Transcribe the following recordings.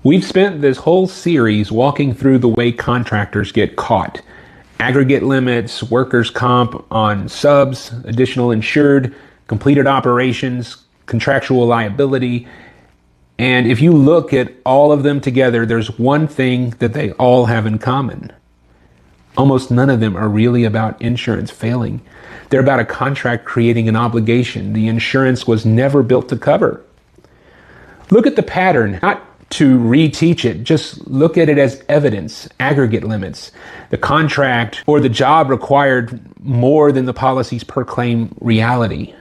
We've spent this whole series walking through the way contractors get caught. Aggregate limits, workers' comp on subs, additional insured, completed operations, contractual liability. And if you look at all of them together, there's one thing that they all have in common. Almost none of them are really about insurance failing. They're about a contract creating an obligation the insurance was never built to cover. Look at the pattern, not to reteach it, just look at it as evidence. Aggregate limits. The contract or the job required more than the policy's per claim reality.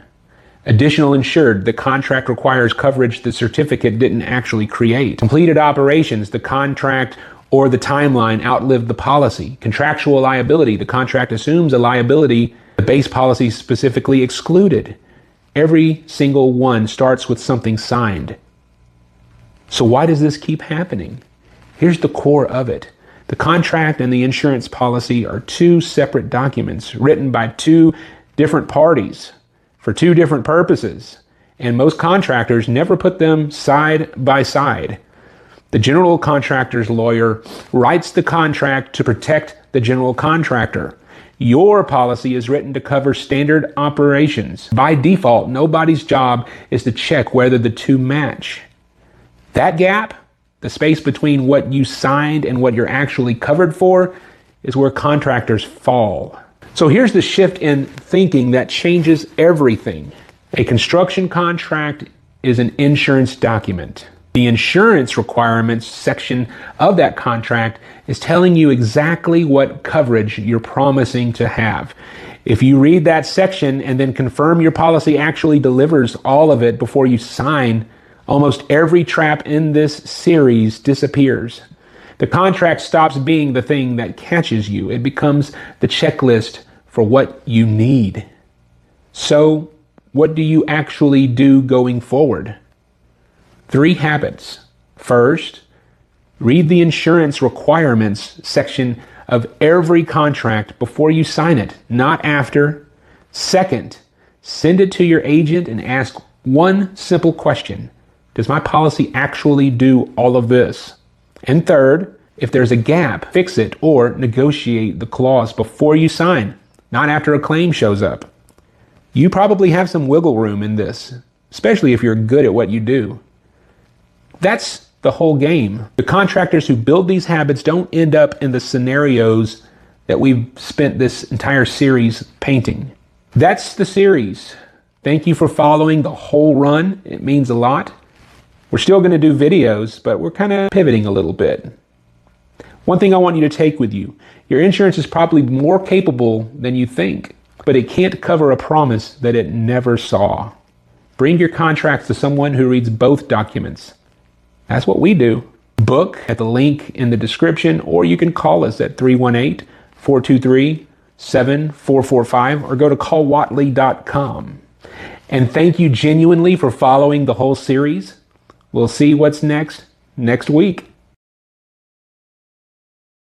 Additional insured. The contract requires coverage the certificate didn't actually create. Completed operations. The contract or the timeline outlived the policy. Contractual liability. The contract assumes a liability the base policy specifically excluded. Every single one starts with something signed. So why does this keep happening? Here's the core of it. The contract and the insurance policy are two separate documents written by two different parties for two different purposes. And most contractors never put them side by side. The general contractor's lawyer writes the contract to protect the general contractor. Your policy is written to cover standard operations. By default, nobody's job is to check whether the two match. That gap, the space between what you signed and what you're actually covered for, is where contractors fall. So here's the shift in thinking that changes everything. A construction contract is an insurance document. The insurance requirements section of that contract is telling you exactly what coverage you're promising to have. If you read that section and then confirm your policy actually delivers all of it before you sign, almost every trap in this series disappears. The contract stops being the thing that catches you. It becomes the checklist for what you need. So, what do you actually do going forward? 3 habits. First, read the insurance requirements section of every contract before you sign it, not after. Second, send it to your agent and ask one simple question. Does my policy actually do all of this? And third, if there's a gap, fix it or negotiate the clause before you sign, not after a claim shows up. You probably have some wiggle room in this, especially if you're good at what you do. That's the whole game. The contractors who build these habits don't end up in the scenarios that we've spent this entire series painting. That's the series. Thank you for following the whole run. It means a lot. We're still going to do videos, but we're kind of pivoting a little bit. One thing I want you to take with you, your insurance is probably more capable than you think, but it can't cover a promise that it never saw. Bring your contracts to someone who reads both documents. That's what we do. Book at the link in the description, or you can call us at 318-423-7445 or go to callwatley.com. And thank you genuinely for following the whole series. We'll see what's next week.